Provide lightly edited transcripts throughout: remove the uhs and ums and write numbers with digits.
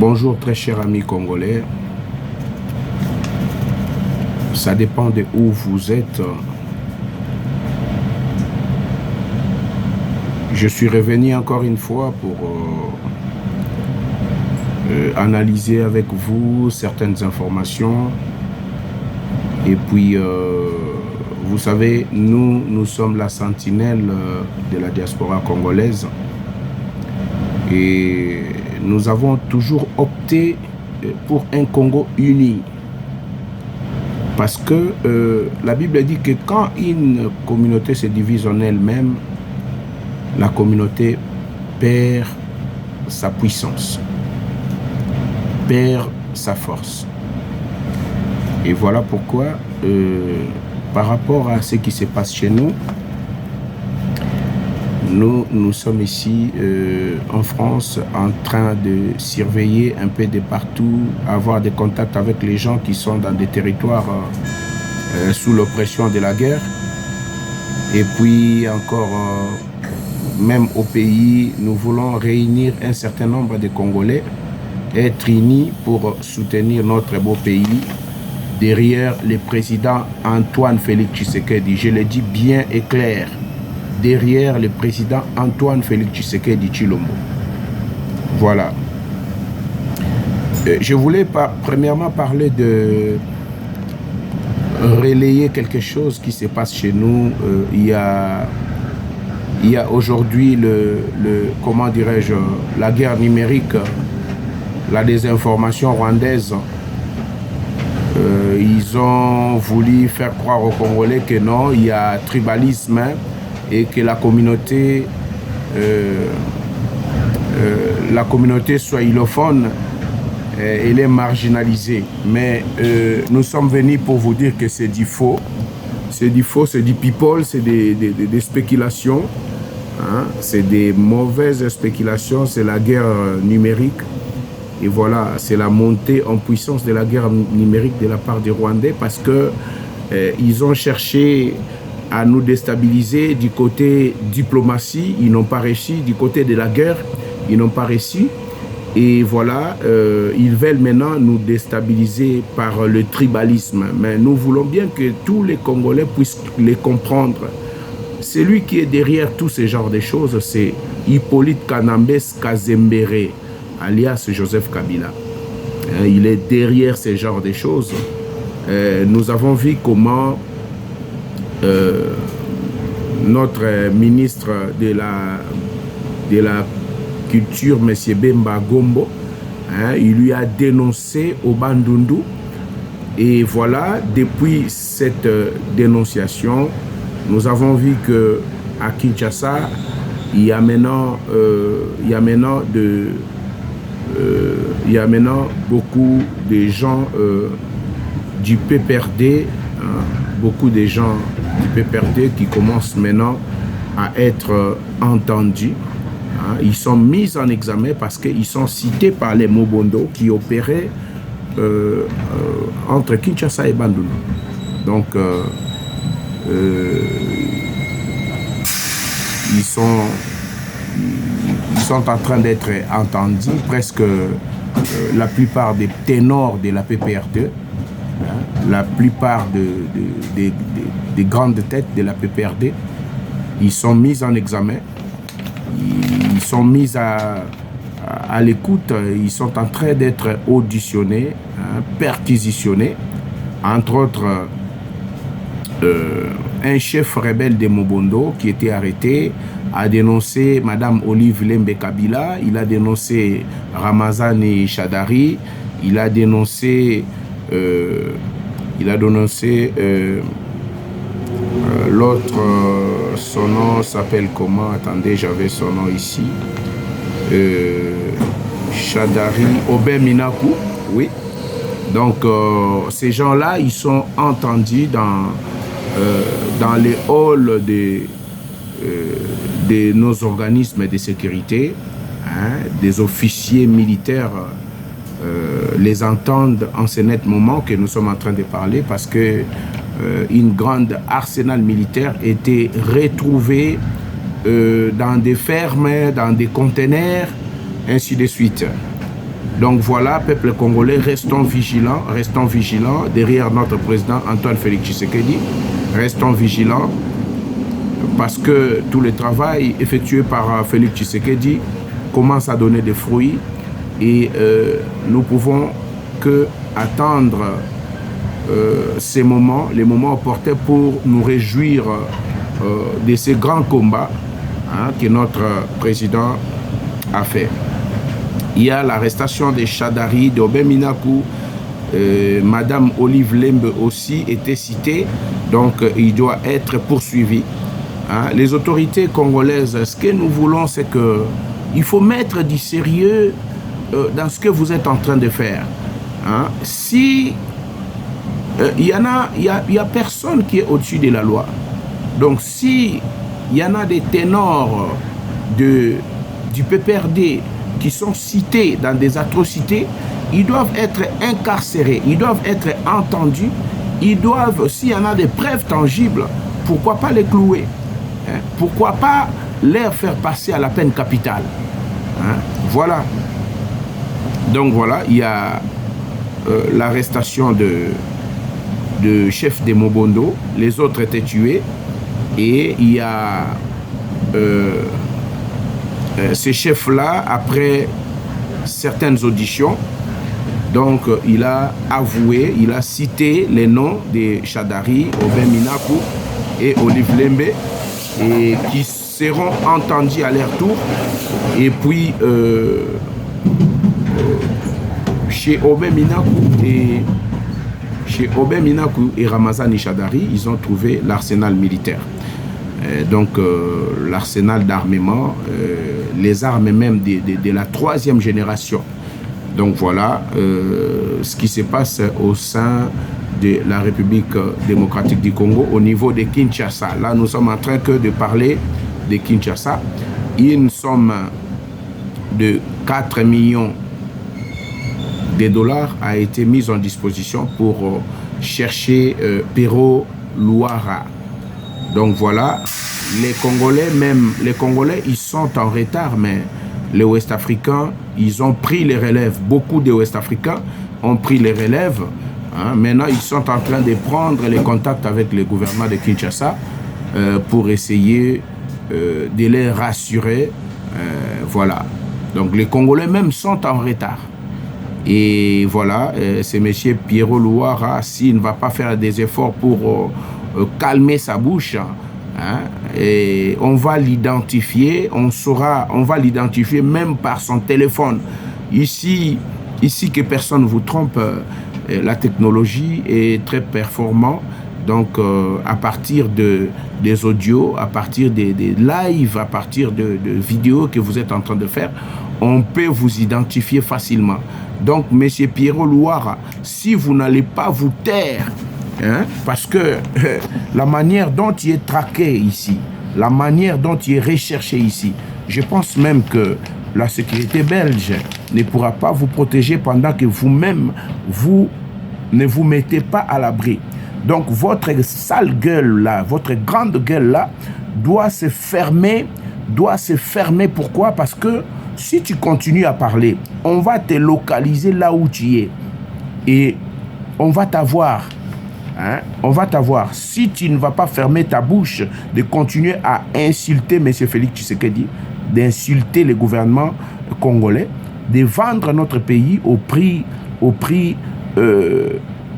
Bonjour très chers amis congolais. Ça dépend de où vous êtes. Je suis revenu encore une fois pour analyser avec vous certaines informations. Et puis, vous savez, nous sommes la sentinelle de la diaspora congolaise. Et nous avons toujours opté pour un Congo uni. Parce que la Bible dit que quand une communauté se divise en elle-même, la communauté perd sa puissance, perd sa force. Et voilà pourquoi, par rapport à ce qui se passe chez nous, nous sommes ici en France en train de surveiller un peu de partout, avoir des contacts avec les gens qui sont dans des territoires sous l'oppression de la guerre. Et puis encore, même au pays, nous voulons réunir un certain nombre de Congolais, être unis pour soutenir notre beau pays derrière le président Antoine Félix Tshisekedi. Je le dis bien et clair. Derrière le président Antoine Félix Tshisekedi Tshilombo. Voilà. Je voulais premièrement parler de relayer quelque chose qui se passe chez nous. Il y a aujourd'hui comment dirais-je, la guerre numérique, la désinformation rwandaise. Ils ont voulu faire croire aux Congolais que non, il y a tribalisme, et que la communauté swahilophone, elle est marginalisée. Mais nous sommes venus pour vous dire que c'est du faux. C'est du faux, c'est du people, c'est des spéculations. Hein? C'est des mauvaises spéculations, c'est la guerre numérique. Et voilà, c'est la montée en puissance de la guerre numérique de la part des Rwandais parce que ils ont cherché à nous déstabiliser du côté diplomatie, ils n'ont pas réussi, du côté de la guerre, ils n'ont pas réussi. Et voilà, ils veulent maintenant nous déstabiliser par le tribalisme. Mais nous voulons bien que tous les Congolais puissent les comprendre. Celui qui est derrière tous ces genres de choses, c'est Hippolyte Kanambes Kazembere, alias Joseph Kabila. Il est derrière ces genres de choses. Nous avons vu comment notre ministre de la culture, M. Bemba Gombo, il lui a dénoncé au Bandundu. Et voilà, depuis cette dénonciation, nous avons vu que à Kinshasa, il y a maintenant beaucoup de gens du PPRD, beaucoup de gens du PPRD qui commencent maintenant à être entendus. Ils sont mis en examen parce qu'ils sont cités par les Mobondo qui opéraient entre Kinshasa et Bandundu. Donc, ils sont en train d'être entendus, presque la plupart des ténors de la PPRD, la plupart des grandes têtes de la PPRD, ils sont mis en examen, ils sont mis à l'écoute, ils sont en train d'être auditionnés, perquisitionnés, entre autres un chef rebelle de Mobondo qui était arrêté a dénoncé Madame Olive Lembe Kabila, il a dénoncé Ramazani Chadari, il a dénoncé l'autre, son nom s'appelle comment? Attendez, j'avais son nom ici. Chadari, Obé Minaku, oui. Donc, ces gens-là, ils sont entendus dans les halls de nos organismes de sécurité, des officiers militaires les entendent en ce net moment que nous sommes en train de parler parce que une grande arsenal militaire était retrouvée dans des fermes, dans des conteneurs, ainsi de suite. Donc voilà, peuple congolais, restons vigilants derrière notre président Antoine Félix Tshisekedi. Restons vigilants parce que tout le travail effectué par Félix Tshisekedi commence à donner des fruits et nous pouvons que attendre ces moments, les moments opportuns pour nous réjouir de ces grands combats que notre président a fait. Il y a l'arrestation des Chadari, d'Aubin Minakou, Madame Olive Lembe aussi était citée, donc il doit être poursuivi. Les autorités congolaises, ce que nous voulons, c'est qu'il faut mettre du sérieux dans ce que vous êtes en train de faire. Si il y a personne qui est au-dessus de la loi. Donc si il y en a des ténors du PPRD qui sont cités dans des atrocités, ils doivent être incarcérés, ils doivent être entendus, ils doivent, s'il y en a des preuves tangibles, pourquoi pas les clouer, pourquoi pas les faire passer à la peine capitale. Voilà. Donc voilà, il y a l'arrestation de chef de Mobondo, les autres étaient tués, et il y a ces chefs-là, après certaines auditions, donc il a avoué, il a cité les noms des Chadari, Aubin Minakou et Olive Lembe, et qui seront entendus à leur tour. Et puis chez Aubin Minakou et Ramazani Chadari, ils ont trouvé l'arsenal militaire. Donc l'arsenal d'armement, les armes même de la 3e génération. Donc voilà ce qui se passe au sein de la République démocratique du Congo au niveau de Kinshasa. Là, nous sommes en train de parler de Kinshasa. Une somme de 4 millions de dollars a été mise en disposition pour chercher Pero Luara. Donc voilà, les Congolais, ils sont en retard, mais les Ouest-Africains, ils ont pris les relèves. Beaucoup de Ouest-Africains ont pris les relèves. Maintenant, ils sont en train de prendre les contacts avec le gouvernement de Kinshasa pour essayer de les rassurer. Voilà. Donc les Congolais même sont en retard. Et voilà, c'est M. Pierrot Louara, s'il ne va pas faire des efforts pour calmer sa bouche, et on va l'identifier, on va l'identifier même par son téléphone. Ici que personne ne vous trompe, la technologie est très performante. Donc à partir des audios, à partir des lives, à partir de vidéos que vous êtes en train de faire, on peut vous identifier facilement. Donc M. Pierrot Louara, si vous n'allez pas vous taire, parce que la manière dont il est traqué ici, la manière dont il est recherché ici, je pense même que la sécurité belge ne pourra pas vous protéger pendant que vous-même, vous ne vous mettez pas à l'abri. Donc votre sale gueule là, votre grande gueule là, doit se fermer. Pourquoi? Parce que si tu continues à parler, on va te localiser là où tu es. Et on va t'avoir. On va t'avoir. Si tu ne vas pas fermer ta bouche, de continuer à insulter M. Félix Tshisekedi, d'insulter le gouvernement congolais, de vendre notre pays au prix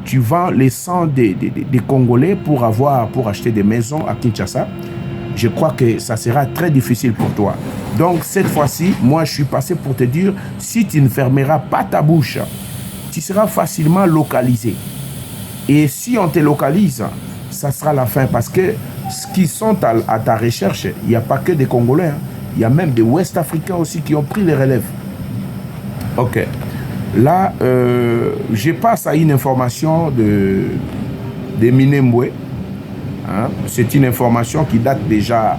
tu vends les sangs des Congolais pour acheter des maisons à Kinshasa. Je crois que ça sera très difficile pour toi. Donc cette fois-ci, moi je suis passé pour te dire, si tu ne fermeras pas ta bouche, tu seras facilement localisé. Et si on te localise, ça sera la fin. Parce que ceux qui sont à ta recherche, il n'y a pas que des Congolais. Il y a même des Ouest-Africains aussi qui ont pris les relèves. Ok. Là, je passe à une information de Minembwe. C'est une information qui date déjà...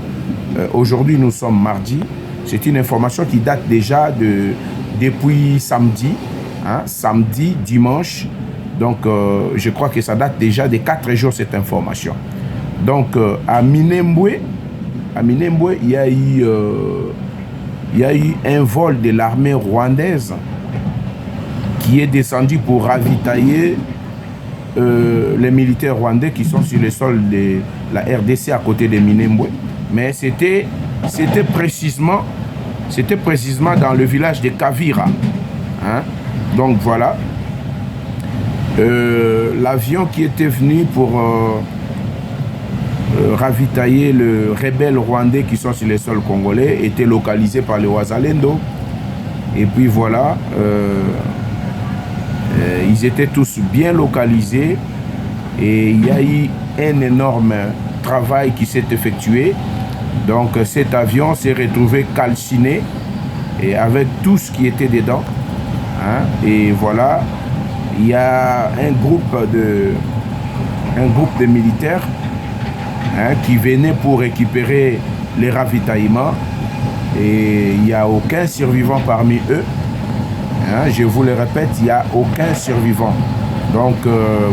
aujourd'hui, nous sommes mardi. C'est une information qui date déjà depuis samedi. Samedi, dimanche. Donc, je crois que ça date déjà de 4 jours, cette information. Donc, à Minembwe, il y a eu un vol de l'armée rwandaise qui est descendu pour ravitailler les militaires rwandais qui sont sur le sol de la RDC à côté de Minembwe. Mais c'était précisément dans le village de Kavira. Hein? Donc voilà. L'avion qui était venu pour ravitailler le rebelle rwandais qui sont sur le sol congolais était localisé par les Wazalendo. Et puis voilà, ils étaient tous bien localisés et il y a eu un énorme travail qui s'est effectué. Donc cet avion s'est retrouvé calciné et avec tout ce qui était dedans. Hein, et voilà, il y a un groupe de militaires qui venaient pour récupérer les ravitaillements et il n'y a aucun survivant parmi eux. Hein, je vous le répète, il n'y a aucun survivant. Donc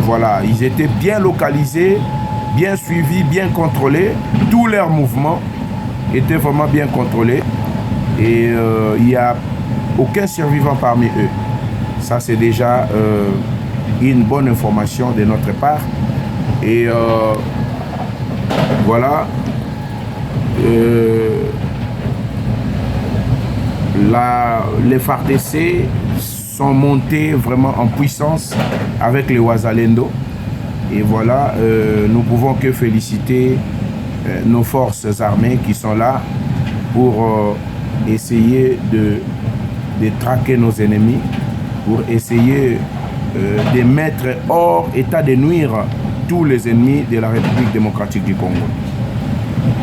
voilà, ils étaient bien localisés, bien suivis, bien contrôlés. Tous leurs mouvements étaient vraiment bien contrôlés et il n'y a aucun survivant parmi eux. Ça, c'est déjà une bonne information de notre part. Et voilà. Les FARDC sont montés vraiment en puissance avec les Wazalendo. Et voilà, nous pouvons que féliciter nos forces armées qui sont là pour essayer de traquer nos ennemis, pour essayer de mettre hors état de nuire tous les ennemis de la République démocratique du Congo.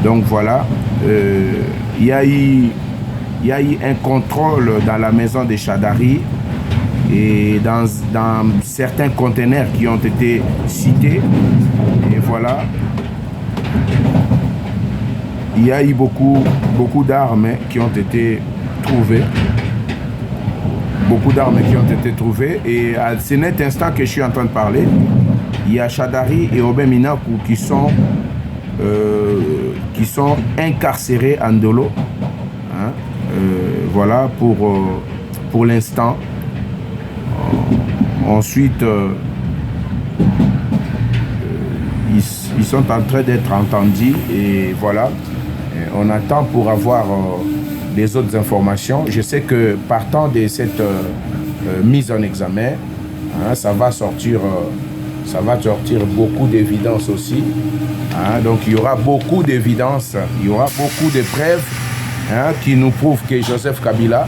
Donc voilà, il y a eu un contrôle dans la maison des Chadari et dans certains conteneurs qui ont été cités. Et voilà, il y a eu beaucoup d'armes qui ont été trouvées. Beaucoup d'armes qui ont été trouvées. Et à ce net instant que je suis en train de parler, il y a Chadari et Obé Minaku qui sont incarcérés en Ndolo. Hein? Voilà pour l'instant. Ensuite, ils sont en train d'être entendus et voilà. On attend pour avoir des autres informations. Je sais que partant de cette mise en examen, hein, ça va sortir beaucoup d'évidence aussi. Hein, donc il y aura beaucoup d'évidence, il y aura beaucoup de preuves qui nous prouvent que Joseph Kabila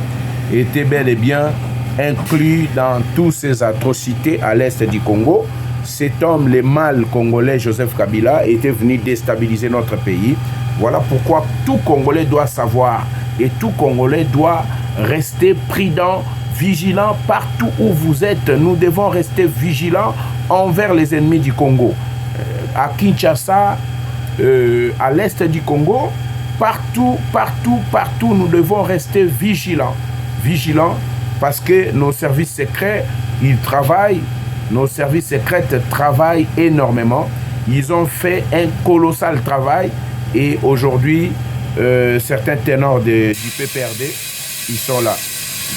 était bel et bien inclus dans toutes ces atrocités à l'est du Congo. Cet homme, le mâle congolais Joseph Kabila, était venu déstabiliser notre pays. Voilà pourquoi tout Congolais doit savoir et tout Congolais doit rester prudent, vigilant partout où vous êtes. Nous devons rester vigilants envers les ennemis du Congo. À Kinshasa, à l'est du Congo, partout, nous devons rester vigilants. Vigilants parce que nos services secrets, ils travaillent, nos services secrets travaillent énormément. Ils ont fait un colossal travail et aujourd'hui, certains ténors du PPRD, ils sont là.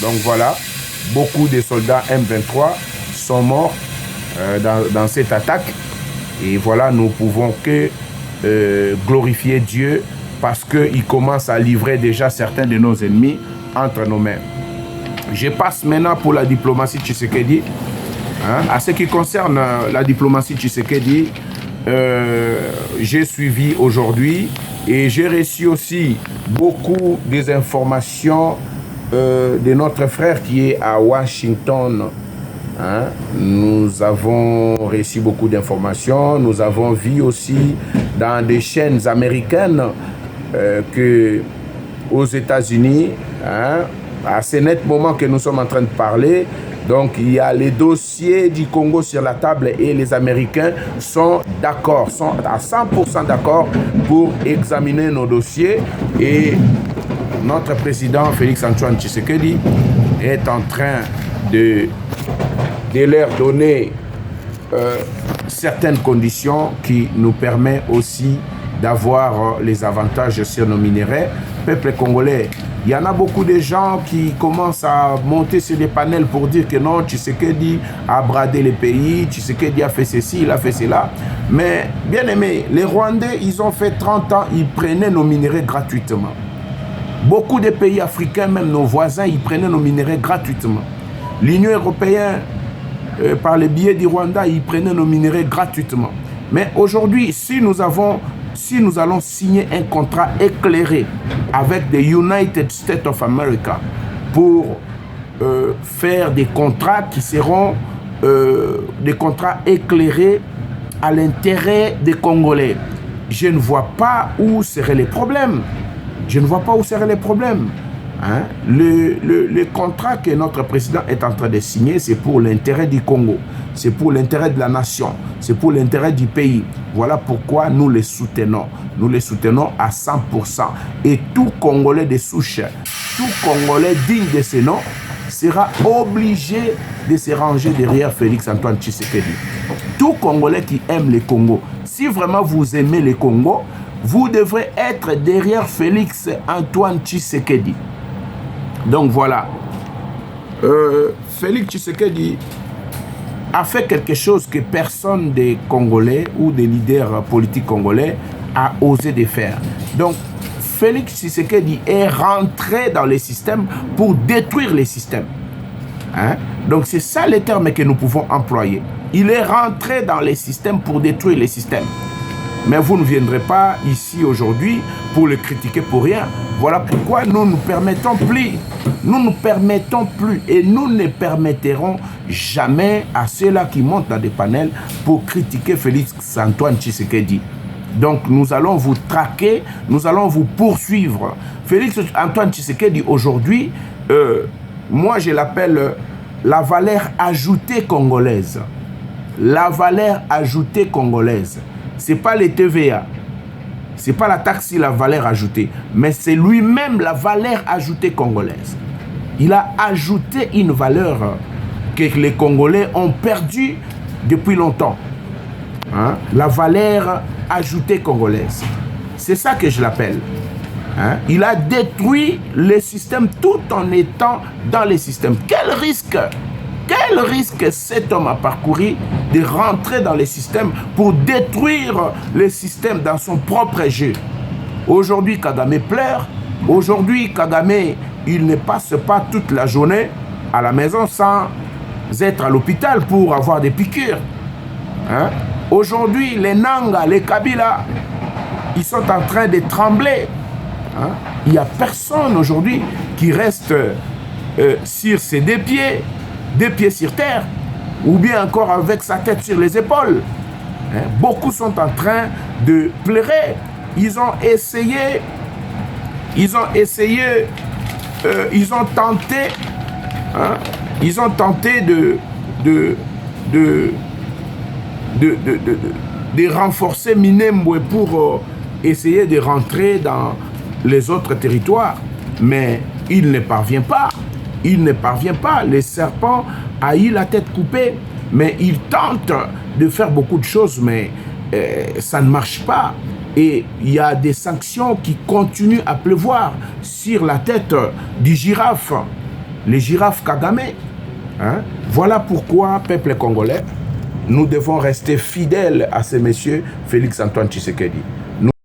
Donc voilà, beaucoup de soldats M23 sont morts dans cette attaque. Et voilà, nous pouvons que glorifier Dieu parce qu'il commence à livrer déjà certains de nos ennemis entre nos mains. Je passe maintenant pour la diplomatie Tshisekedi. Hein, à ce qui concerne la diplomatie Tshisekedi, j'ai suivi aujourd'hui et j'ai reçu aussi beaucoup des informations de notre frère qui est à Washington. Hein? Nous avons reçu beaucoup d'informations. Nous avons vu aussi dans des chaînes américaines que aux États-Unis, hein, à ce net moment que nous sommes en train de parler, donc il y a les dossiers du Congo sur la table et les Américains sont d'accord, sont à 100% d'accord pour examiner nos dossiers et notre président Félix-Antoine Tshisekedi est en train de leur donner certaines conditions qui nous permettent aussi d'avoir les avantages sur nos minéraux. Peuple congolais, Il y en a beaucoup de gens qui commencent à monter sur des panels pour dire que non, Tshisekedi a bradé le pays, Tshisekedi a fait ceci, il a fait cela. Mais bien aimé, les Rwandais, ils ont fait 30 ans, ils prenaient nos minerais gratuitement. Beaucoup de pays africains, même nos voisins, ils prenaient nos minerais gratuitement. L'Union européenne, par le biais du Rwanda, ils prenaient nos minerais gratuitement. Mais aujourd'hui, si nous allons signer un contrat éclairé avec les United States of America pour faire des contrats qui seront des contrats éclairés à l'intérêt des Congolais, je ne vois pas où seraient les problèmes. Je ne vois pas où seraient les problèmes. Hein? Le contrat que notre président est en train de signer, c'est pour l'intérêt du Congo, c'est pour l'intérêt de la nation, c'est pour l'intérêt du pays. Voilà pourquoi nous les soutenons. Nous les soutenons à 100%. Et tout Congolais de souche, tout Congolais digne de ce nom, sera obligé de se ranger derrière Félix Antoine Tshisekedi. Tout Congolais qui aime le Congo, si vraiment vous aimez le Congo, vous devrez être derrière Félix Antoine Tshisekedi. Donc voilà, Félix Tshisekedi a fait quelque chose que personne des Congolais ou des leaders politiques congolais a osé de faire. Donc Félix Tshisekedi est rentré dans les systèmes pour détruire les systèmes. Hein? Donc c'est ça les termes que nous pouvons employer. Il est rentré dans les systèmes pour détruire les systèmes. Mais vous ne viendrez pas ici aujourd'hui pour le critiquer pour rien. Voilà pourquoi nous ne permettons plus. Nous ne permettons plus et nous ne permettrons jamais à ceux-là qui montent dans des panels pour critiquer Félix Antoine Tshisekedi. Donc nous allons vous traquer, nous allons vous poursuivre. Félix Antoine Tshisekedi aujourd'hui, moi je l'appelle la valeur ajoutée congolaise. La valeur ajoutée congolaise. Ce n'est pas les TVA, ce n'est pas la taxe sur la valeur ajoutée, mais c'est lui-même la valeur ajoutée congolaise. Il a ajouté une valeur que les Congolais ont perdue depuis longtemps. Hein? La valeur ajoutée congolaise. C'est ça que je l'appelle. Hein? Il a détruit le système tout en étant dans les systèmes. Quel risque cet homme a parcouru de rentrer dans les systèmes pour détruire les systèmes dans son propre jeu. Aujourd'hui, Kagame pleure. Aujourd'hui, Kagame, il ne passe pas toute la journée à la maison sans être à l'hôpital pour avoir des piqûres. Hein? Aujourd'hui, les Nanga, les Kabila, ils sont en train de trembler. Hein? Il n'y a personne aujourd'hui qui reste sur ses deux pieds sur terre, ou bien encore avec sa tête sur les épaules. Hein? Beaucoup sont en train de pleurer. Ils ont tenté de renforcer Minembwe pour essayer de rentrer dans les autres territoires. Mais il ne parvient pas. Il ne parvient pas. Le serpent a eu la tête coupée. Mais il tente de faire beaucoup de choses, mais ça ne marche pas. Et il y a des sanctions qui continuent à pleuvoir sur la tête du girafe, les girafes Kagame. Hein? Voilà pourquoi, peuple congolais, nous devons rester fidèles à ce monsieur Félix Antoine Tshisekedi.